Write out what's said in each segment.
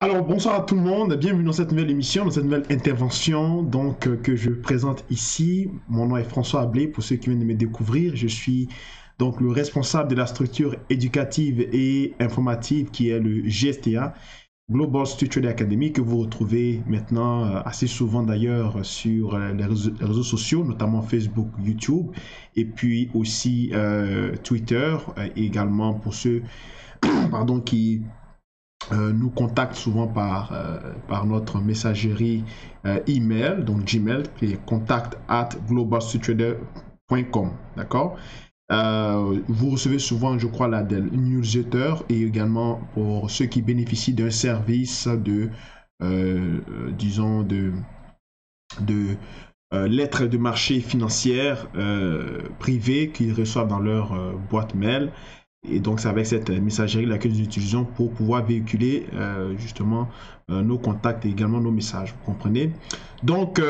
Alors bonsoir à tout le monde, bienvenue dans cette nouvelle émission, dans cette nouvelle intervention que je présente ici. Mon nom est François Ablé, pour ceux qui viennent de me découvrir. Je suis donc le responsable de la structure éducative et informative qui est le GSTA, Global Street Trader Academy, que vous retrouvez maintenant assez souvent d'ailleurs sur les réseaux sociaux, notamment Facebook, YouTube, et puis aussi Twitter, et également pour ceux pardon, qui nous contactent souvent par notre messagerie email, donc Gmail, qui est contact@globalstreettrader.com, d'accord? Vous recevez souvent, je crois, des newsletters et également pour ceux qui bénéficient d'un service disons, de lettres de marché financières privées qu'ils reçoivent dans leur boîte mail. Et donc, c'est avec cette messagerie-là que nous utilisons pour pouvoir véhiculer justement nos contacts et également nos messages. Vous comprenez? Donc,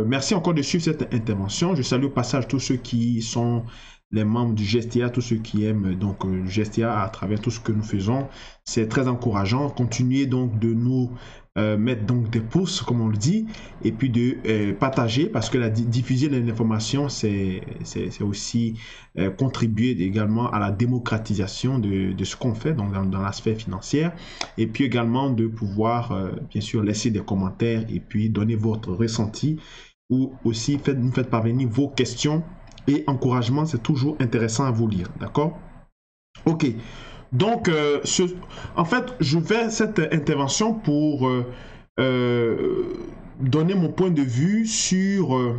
merci encore de suivre cette intervention. Je salue au passage tous ceux qui sont les membres du GSTA, tous ceux qui aiment donc le GSTA à travers tout ce que nous faisons. C'est très encourageant. Continuez donc de nous mettre donc des pouces, comme on le dit, et puis de partager, parce que diffuser l'information, c'est aussi contribuer également à la démocratisation de ce qu'on fait donc dans la sphère financière, et puis également de pouvoir, bien sûr, laisser des commentaires et puis donner votre ressenti, ou aussi nous faites parvenir vos questions et encouragements, c'est toujours intéressant à vous lire, d'accord? Ok. Donc, en fait, je fais cette intervention pour euh, donner mon point de vue sur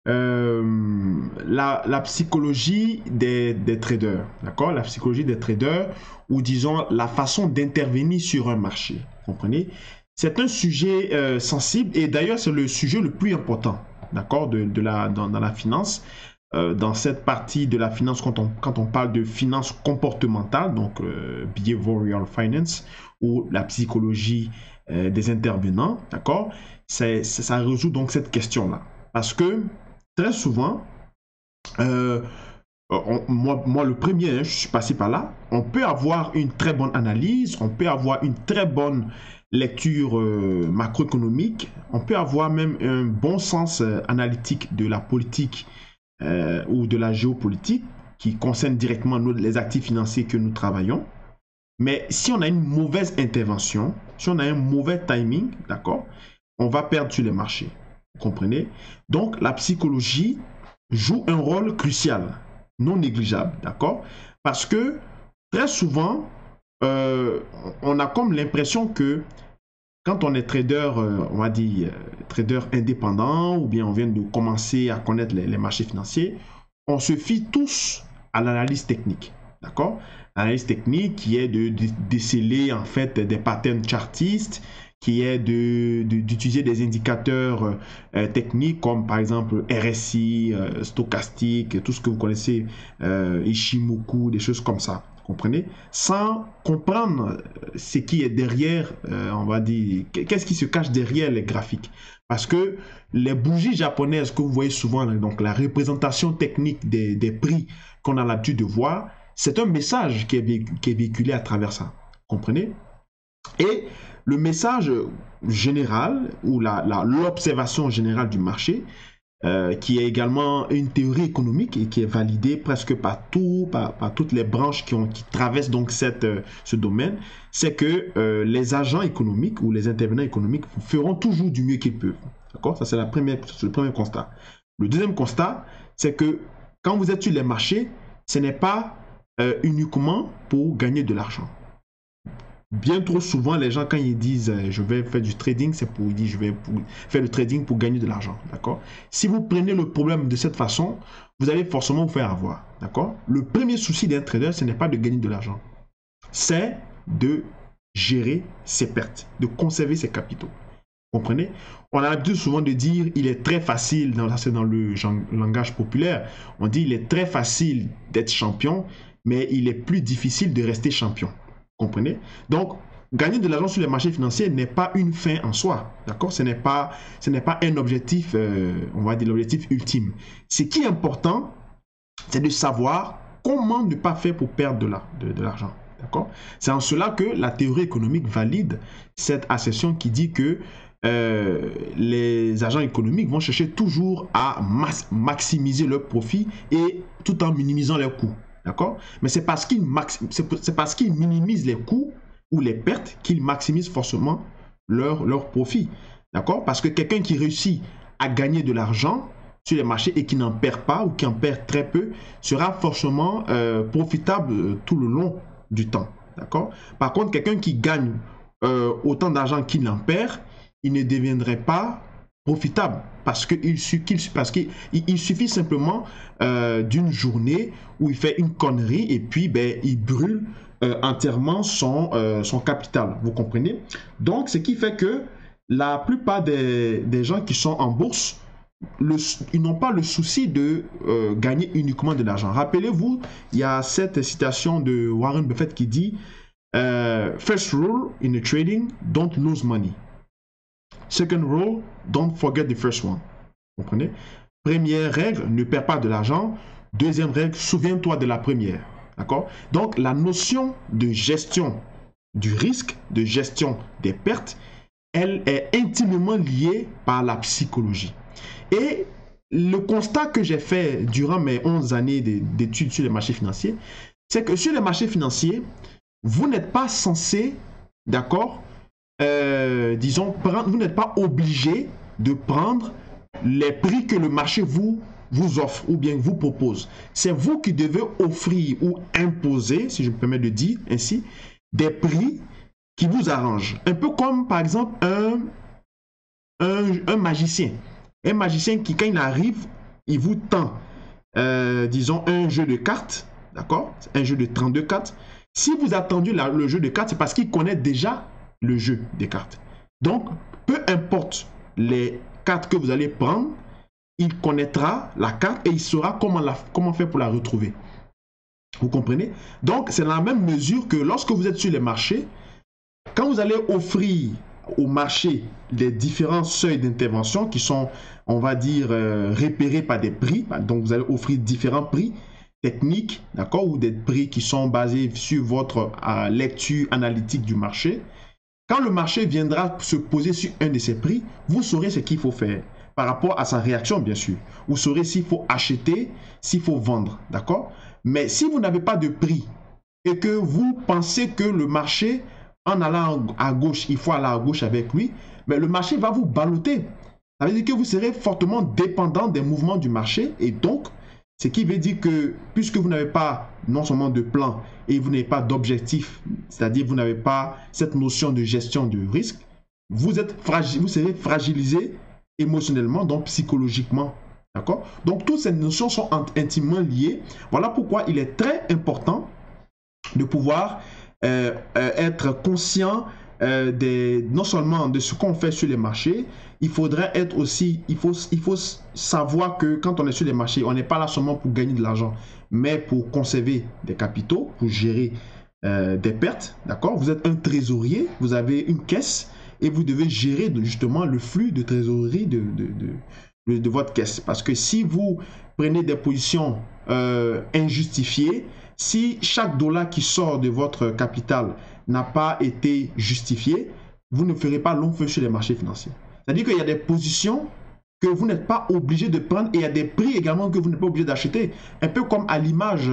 la psychologie des traders, d'accord? La psychologie des traders, ou disons la façon d'intervenir sur un marché, vous comprenez? C'est un sujet sensible et d'ailleurs c'est le sujet le plus important, d'accord, dans la finance. Dans cette partie de la finance, quand on parle de finance comportementale, donc behavioral finance, ou la psychologie des intervenants, d'accord, ça résout donc cette question-là. Parce que très souvent, euh, moi le premier, hein, je suis passé par là, on peut avoir une très bonne analyse, on peut avoir une très bonne lecture macroéconomique, on peut avoir même un bon sens analytique de la politique ou de la géopolitique qui concerne directement les actifs financiers que nous travaillons. Mais si on a une mauvaise intervention, si on a un mauvais timing, d'accord, on va perdre sur les marchés. Vous comprenez? Donc, la psychologie joue un rôle crucial, non négligeable, d'accord? Parce que très souvent, on a comme l'impression que quand on est trader, on va dire trader indépendant, ou bien on vient de commencer à connaître les marchés financiers, on se fie tous à l'analyse technique, d'accord? L'analyse technique qui est de déceler en fait des patterns chartistes, qui est d'utiliser des indicateurs techniques comme par exemple RSI, stochastique, tout ce que vous connaissez, Ishimoku, des choses comme ça. Vous comprenez? Sans comprendre ce qui est derrière, on va dire, qu'est-ce qui se cache derrière les graphiques. Parce que les bougies japonaises que vous voyez souvent, donc la représentation technique des prix qu'on a l'habitude de voir, c'est un message qui est véhiculé à travers ça. Vous comprenez? Et le message général ou l'observation générale du marché, qui est également une théorie économique et qui est validée presque partout, par toutes les branches qui traversent donc ce domaine, c'est que les agents économiques ou les intervenants économiques feront toujours du mieux qu'ils peuvent. D'accord? Ça, c'est le premier constat. Le deuxième constat, c'est que quand vous êtes sur les marchés, ce n'est pas uniquement pour gagner de l'argent. Bien trop souvent, les gens, quand ils disent je vais faire du trading, c'est pour dire je vais faire du trading pour gagner de l'argent. D'accord? Si vous prenez le problème de cette façon, vous allez forcément vous faire avoir. D'accord? Le premier souci d'un trader, ce n'est pas de gagner de l'argent. C'est de gérer ses pertes, de conserver ses capitaux. Vous comprenez? On a l'habitude souvent de dire il est très facile, c'est dans le langage populaire, on dit il est très facile d'être champion, mais il est plus difficile de rester champion. Comprenez? Donc, gagner de l'argent sur les marchés financiers n'est pas une fin en soi. D'accord? Ce n'est pas un objectif, on va dire l'objectif ultime. Ce qui est important, c'est de savoir comment ne pas faire pour perdre de l'argent. D'accord? C'est en cela que la théorie économique valide cette assertion qui dit que les agents économiques vont chercher toujours à maximiser leurs profits et tout en minimisant leurs coûts. D'accord? Mais c'est parce qu'ils minimisent les coûts ou les pertes qu'ils maximisent forcément leur profit. D'accord? Parce que quelqu'un qui réussit à gagner de l'argent sur les marchés et qui n'en perd pas ou qui en perd très peu sera forcément profitable tout le long du temps. D'accord? Par contre, quelqu'un qui gagne autant d'argent qu'il en perd, il ne deviendrait pas profitable parce qu'il suffit simplement d'une journée où il fait une connerie et puis il brûle entièrement son capital. Vous comprenez? Donc, ce qui fait que la plupart des gens qui sont en bourse, ils n'ont pas le souci de gagner uniquement de l'argent. Rappelez-vous, il y a cette citation de Warren Buffett qui dit First rule in the trading, don't lose money. Second rule, don't forget the first one. Vous comprenez? Première règle, ne perds pas de l'argent. Deuxième règle, souviens-toi de la première. D'accord? Donc, la notion de gestion du risque, de gestion des pertes, elle est intimement liée par la psychologie. Et le constat que j'ai fait durant mes 11 années d'études sur les marchés financiers, c'est que sur les marchés financiers, vous n'êtes pas censé, d'accord, vous n'êtes pas obligé de prendre les prix que le marché vous offre ou bien vous propose. C'est vous qui devez offrir ou imposer, si je me permets de dire ainsi, des prix qui vous arrangent. Un peu comme, par exemple, un magicien. Un magicien qui, quand il arrive, il vous tend, disons, un jeu de cartes, d'accord? Un jeu de 32 cartes. Si vous attendez le jeu de cartes, c'est parce qu'il connaît déjà le jeu des cartes. Donc, peu importe les cartes que vous allez prendre, il connaîtra la carte et il saura comment faire pour la retrouver. Vous comprenez? Donc, c'est dans la même mesure que lorsque vous êtes sur les marchés, quand vous allez offrir au marché les différents seuils d'intervention qui sont, on va dire, repérés par des prix, donc vous allez offrir différents prix techniques, d'accord, ou des prix qui sont basés sur votre lecture analytique du marché. Quand le marché viendra se poser sur un de ces prix, vous saurez ce qu'il faut faire par rapport à sa réaction, bien sûr. Vous saurez s'il faut acheter, s'il faut vendre, d'accord? Mais si vous n'avez pas de prix et que vous pensez que le marché, en allant à gauche, il faut aller à gauche avec lui, mais le marché va vous balloter. Ça veut dire que vous serez fortement dépendant des mouvements du marché et donc, ce qui veut dire que puisque vous n'avez pas non seulement de plan et vous n'avez pas d'objectif, c'est-à-dire vous n'avez pas cette notion de gestion du risque, vous serez fragilisé émotionnellement, donc psychologiquement. D'accord? Donc toutes ces notions sont intimement liées. Voilà pourquoi il est très important de pouvoir être conscient non seulement de ce qu'on fait sur les marchés, il faudrait être aussi, il faut savoir que quand on est sur les marchés, on n'est pas là seulement pour gagner de l'argent, mais pour conserver des capitaux, pour gérer des pertes, d'accord? Vous êtes un trésorier, vous avez une caisse et vous devez gérer justement le flux de trésorerie de votre caisse. Parce que si vous prenez des positions injustifiées, si chaque dollar qui sort de votre capital n'a pas été justifié, vous ne ferez pas long feu sur les marchés financiers. C'est-à-dire qu'il y a des positions que vous n'êtes pas obligé de prendre et il y a des prix également que vous n'êtes pas obligé d'acheter. Un peu comme à l'image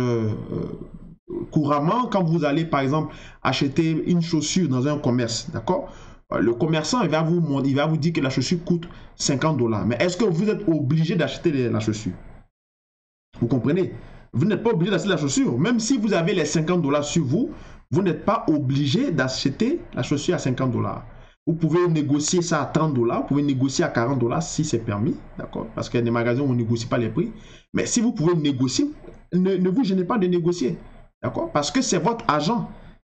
couramment, quand vous allez par exemple acheter une chaussure dans un commerce, d'accord? Le commerçant, il va vous dire que la chaussure coûte 50 $. Mais est-ce que vous êtes obligé d'acheter la chaussure? Vous comprenez? Vous n'êtes pas obligé d'acheter la chaussure. Même si vous avez les 50 $ sur vous, vous n'êtes pas obligé d'acheter la chaussure à 50 $. Vous pouvez négocier ça à 30 $, vous pouvez négocier à 40 $ si c'est permis, d'accord? Parce qu'il y a des magasins où on ne négocie pas les prix. Mais si vous pouvez négocier, ne vous gênez pas de négocier, d'accord? Parce que c'est votre argent.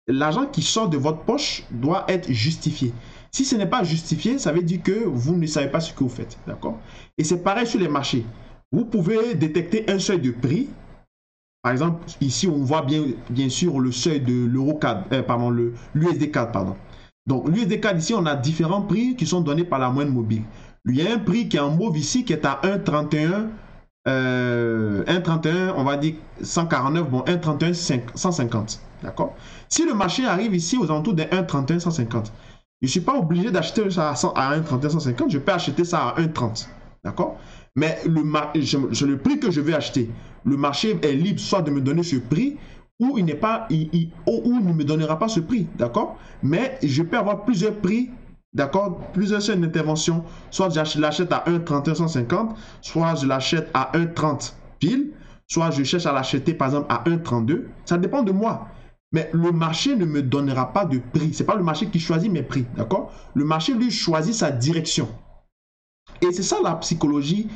L'argent qui sort de votre poche doit être justifié. Si ce n'est pas justifié, ça veut dire que vous ne savez pas ce que vous faites, d'accord? Et c'est pareil sur les marchés. Vous pouvez détecter un seuil de prix. Par exemple, ici, on voit bien sûr le seuil de l'USD CAD, pardon. Donc, l'USD CAD, ici, on a différents prix qui sont donnés par la moyenne mobile. Il y a un prix qui est en mauve ici, qui est à 1,31 1,31, on va dire 149, bon, 1,31, 150. D'accord? Si le marché arrive ici aux alentours de 1,31, 150, je ne suis pas obligé d'acheter ça à 1,31, 150, je peux acheter ça à 1,30. D'accord? Mais le prix que je vais acheter, le marché est libre soit de me donner ce prix ou il n'est pas, ou il ne me donnera pas ce prix. D'accord? Mais je peux avoir plusieurs prix. D'accord? Plusieurs chaînes d'intervention. Soit je l'achète à 1,31, 150, soit je l'achète à 1,30 pile, soit je cherche à l'acheter par exemple à 1,32. Ça dépend de moi. Mais le marché ne me donnera pas de prix. Ce n'est pas le marché qui choisit mes prix. D'accord? Le marché, lui, choisit sa direction. Et c'est ça la psychologie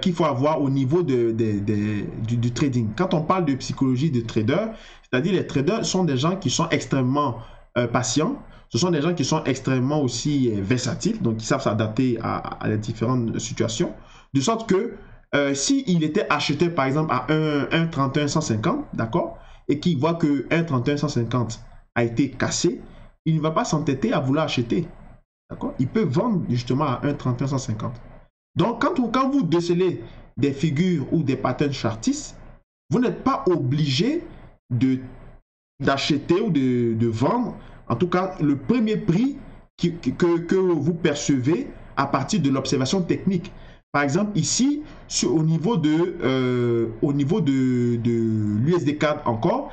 qu'il faut avoir au niveau du trading. Quand on parle de psychologie de trader, c'est-à-dire les traders sont des gens qui sont extrêmement patients. Ce sont des gens qui sont extrêmement aussi versatiles, donc qui savent s'adapter à les différentes situations. De sorte que s'il était acheté par exemple à 1,31, 150, d'accord, et qu'il voit que 1,31, 150 a été cassé, il ne va pas s'entêter à vouloir acheter. Il peut vendre justement à 1,31, 150. Donc, quand vous décelez des figures ou des patterns chartistes, vous n'êtes pas obligé d'acheter ou de vendre, en tout cas, le premier prix que vous percevez à partir de l'observation technique. Par exemple, ici, au niveau de l'USD4 encore,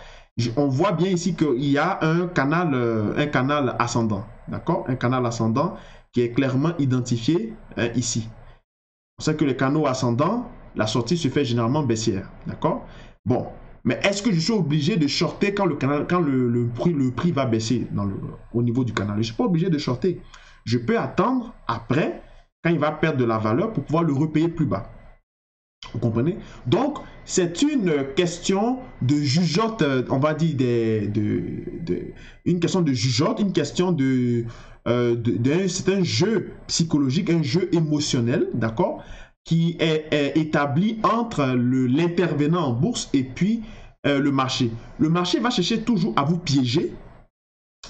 on voit bien ici qu'il y a un canal ascendant, d'accord? Un canal ascendant qui est clairement identifié ici. On sait que les canaux ascendants, la sortie se fait généralement baissière, d'accord? Bon, mais est-ce que je suis obligé de shorter quand le prix va baisser au niveau du canal? Je ne suis pas obligé de shorter. Je peux attendre après, quand il va perdre de la valeur, pour pouvoir le repayer plus bas. Vous comprenez? Donc, c'est une question de jugeote, on va dire, une question de jugeote, une question c'est un jeu psychologique, un jeu émotionnel, d'accord, qui est établi entre l'intervenant en bourse et puis le marché. Le marché va chercher toujours à vous piéger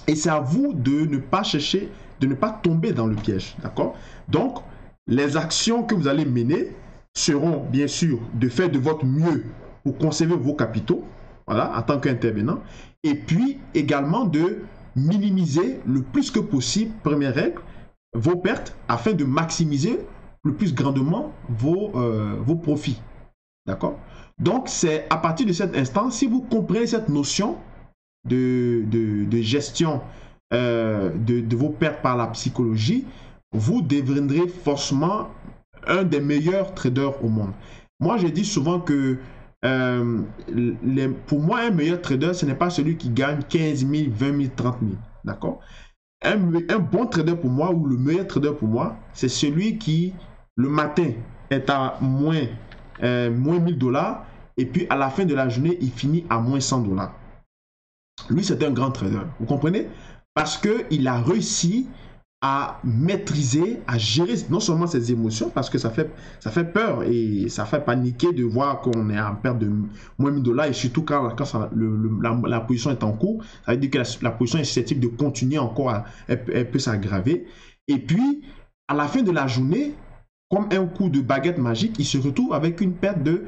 et c'est à vous de ne pas chercher, de ne pas tomber dans le piège, d'accord? Donc, les actions que vous allez mener seront bien sûr de faire de votre mieux pour conserver vos capitaux, voilà, en tant qu'intervenant, et puis également de minimiser le plus que possible, première règle, vos pertes afin de maximiser le plus grandement vos profits. D'accord? Donc, c'est à partir de cet instant, si vous comprenez cette notion de gestion de vos pertes par la psychologie, vous deviendrez forcément un des meilleurs traders au monde. Moi, je dis souvent que pour moi, un meilleur trader, ce n'est pas celui qui gagne 15 000, 20 000, 30 000. D'accord? Un bon trader pour moi, ou le meilleur trader pour moi, c'est celui qui, le matin, est à moins 1000 dollars, et puis à la fin de la journée, il finit à moins 100 dollars. Lui, c'est un grand trader. Vous comprenez? Parce qu'il a réussi à maîtriser, à gérer non seulement ses émotions, parce que ça fait peur et ça fait paniquer de voir qu'on est en perte de moins 1000 dollars, et surtout quand la position est en cours, ça veut dire que la position est susceptible de continuer encore, elle peut s'aggraver. Et puis, à la fin de la journée, comme un coup de baguette magique, il se retrouve avec une perte de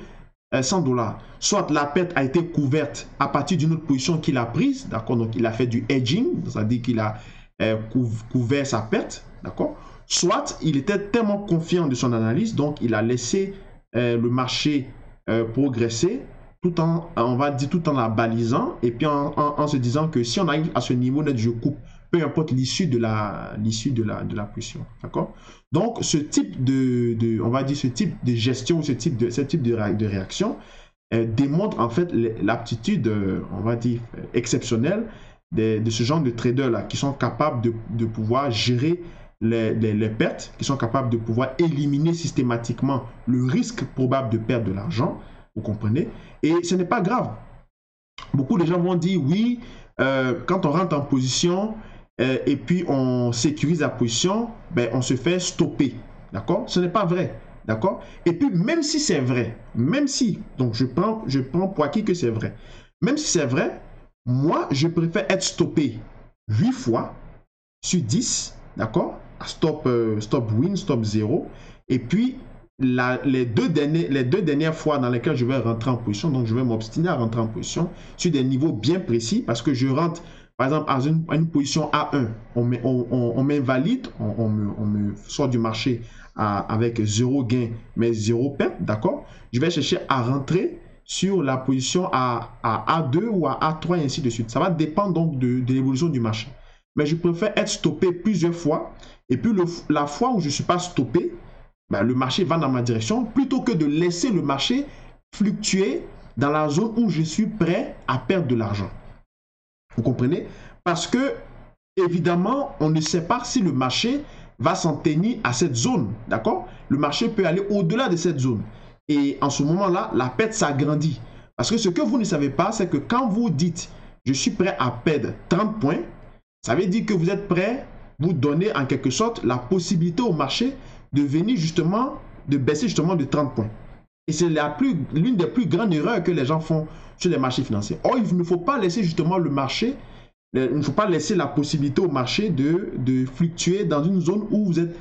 100 dollars. Soit la perte a été couverte à partir d'une autre position qu'il a prise, d'accord, donc il a fait du hedging, c'est-à-dire qu'il a couvert sa perte, d'accord. Soit il était tellement confiant de son analyse, donc il a laissé le marché progresser tout en, on va dire, tout en la balisant, et puis en se disant que si on arrive à ce niveau net, je coupe, peu importe l'issue de la position, d'accord. Donc ce type on va dire, ce type de gestion, ce type de réaction démontre en fait l'aptitude, on va dire, exceptionnelle de ce genre de traders-là, qui sont capables de pouvoir gérer les pertes, qui sont capables de pouvoir éliminer systématiquement le risque probable de perdre de l'argent, vous comprenez? Et ce n'est pas grave. Beaucoup de gens vont dire, oui, quand on rentre en position et puis on sécurise la position, ben, on se fait stopper, d'accord? Ce n'est pas vrai, d'accord? Et puis, même si c'est vrai, même si, donc je prends pour acquis que c'est vrai, même si c'est vrai, moi, je préfère être stoppé 8 fois sur 10, d'accord? Stop win, stop 0. Et puis, les deux dernières fois dans lesquelles je vais rentrer en position, donc je vais m'obstiner à rentrer en position sur des niveaux bien précis parce que je rentre, par exemple, à une position A1, on m'invalide, on me sort du marché avec 0 gain, mais 0 perte, d'accord? Je vais chercher à rentrer sur la position à A2 ou à A3 et ainsi de suite. Ça va dépendre donc de l'évolution du marché. Mais je préfère être stoppé plusieurs fois et puis la fois où je ne suis pas stoppé, ben, le marché va dans ma direction plutôt que de laisser le marché fluctuer dans la zone où je suis prêt à perdre de l'argent. Vous comprenez? Parce que, évidemment, on ne sait pas si le marché va s'en tenir à cette zone. D'accord? Le marché peut aller au-delà de cette zone. Et en ce moment-là, la perte s'agrandit. Parce que ce que vous ne savez pas, c'est que quand vous dites « je suis prêt à perdre 30 points », ça veut dire que vous êtes prêt, vous donnez en quelque sorte la possibilité au marché de venir justement, de baisser justement de 30 points. Et c'est l'une des plus grandes erreurs que les gens font sur les marchés financiers. Or, il ne faut pas laisser justement le marché, il ne faut pas laisser la possibilité au marché de fluctuer dans une zone où vous êtes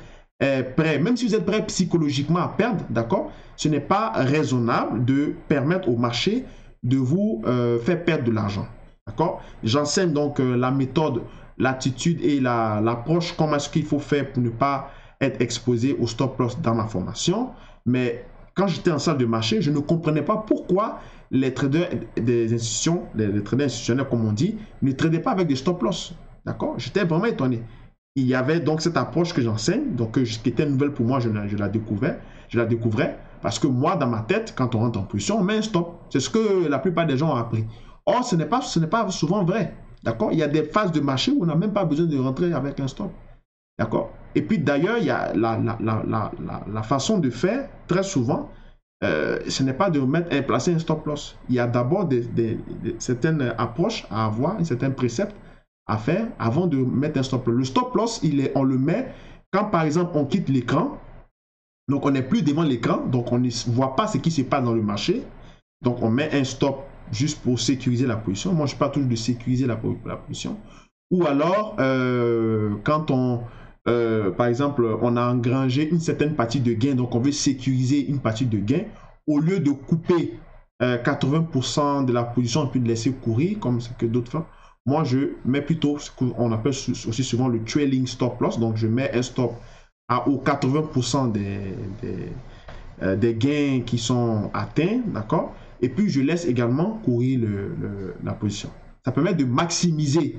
prêt. Même si vous êtes prêt psychologiquement à perdre, d'accord, ce n'est pas raisonnable de permettre au marché de vous faire perdre de l'argent. D'accord? J'enseigne donc la méthode, l'attitude et l'approche, comment est-ce qu'il faut faire pour ne pas être exposé au stop loss dans ma formation. Mais quand j'étais en salle de marché, je ne comprenais pas pourquoi les traders des institutions, les traders institutionnels comme on dit, ne tradaient pas avec des stop loss. D'accord? J'étais vraiment étonné. Il y avait donc cette approche que j'enseigne, donc qui était nouvelle pour moi, je la découvrais, parce que moi, dans ma tête, quand on rentre en position, on met un stop. C'est ce que la plupart des gens ont appris. Or, ce n'est pas souvent vrai. D'accord? Il y a des phases de marché où on n'a même pas besoin de rentrer avec un stop. D'accord? Et puis d'ailleurs, il y a la façon de faire, très souvent, ce n'est pas de placer un stop loss. Il y a d'abord certaines approches à avoir, certains préceptes à faire avant de mettre un stop loss. Le stop loss, on le met quand par exemple on quitte l'écran, donc on n'est plus devant l'écran, donc on ne voit pas ce qui se passe dans le marché, donc on met un stop juste pour sécuriser la position. Moi, je parle toujours de sécuriser la position. Ou alors, quand par exemple, on a engrangé une certaine partie de gain, donc on veut sécuriser une partie de gain, au lieu de couper 80% de la position et puis de laisser courir, comme ce que d'autres font, moi je mets plutôt ce qu'on appelle aussi souvent le trailing stop loss, donc je mets un stop aux 80% des gains qui sont atteints, d'accord? Et puis je laisse également courir la position. Ça permet de maximiser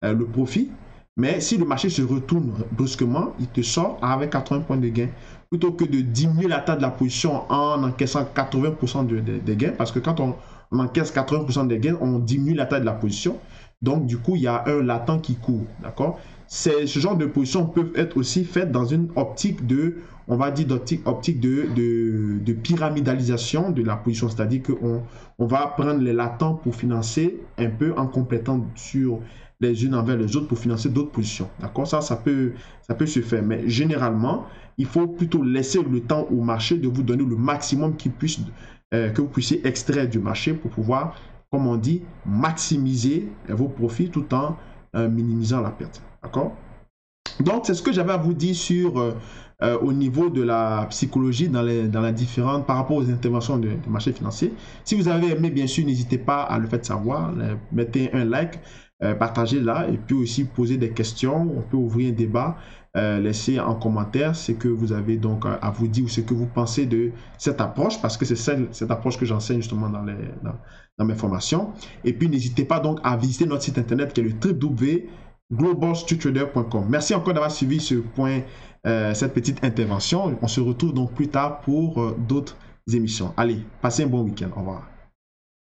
le profit. Mais si le marché se retourne brusquement, il te sort avec 80 points de gain. Plutôt que de diminuer la taille de la position en encaissant 80% des gains. Parce que quand on encaisse 80% des gains, on diminue la taille de la position. Donc, du coup, il y a un latent qui court. D'accord? Ce genre de positions peuvent être aussi faites dans une optique de, on va dire, optique de pyramidalisation de la position. C'est-à-dire qu'on va prendre les latents pour financer un peu en complétant sur les unes envers les autres pour financer d'autres positions. D'accord? Ça peut se faire. Mais généralement, il faut plutôt laisser le temps au marché de vous donner le maximum que vous puissiez extraire du marché pour pouvoir, comme on dit, maximiser vos profits tout en minimisant la perte. D'accord? Donc, c'est ce que j'avais à vous dire sur au niveau de la psychologie dans la différente par rapport aux interventions du marché financier. Si vous avez aimé, bien sûr, n'hésitez pas à le faire savoir. Mettez un like. Partagez là et puis aussi poser des questions. On peut ouvrir un débat. Laissez en commentaire ce que vous avez donc à vous dire ou ce que vous pensez de cette approche parce que c'est cette approche que j'enseigne justement dans mes formations. Et puis n'hésitez pas donc à visiter notre site internet qui est le www.globalstreettrader.com. Merci encore d'avoir suivi cette petite intervention. On se retrouve donc plus tard pour d'autres émissions. Allez, passez un bon week-end. Au revoir.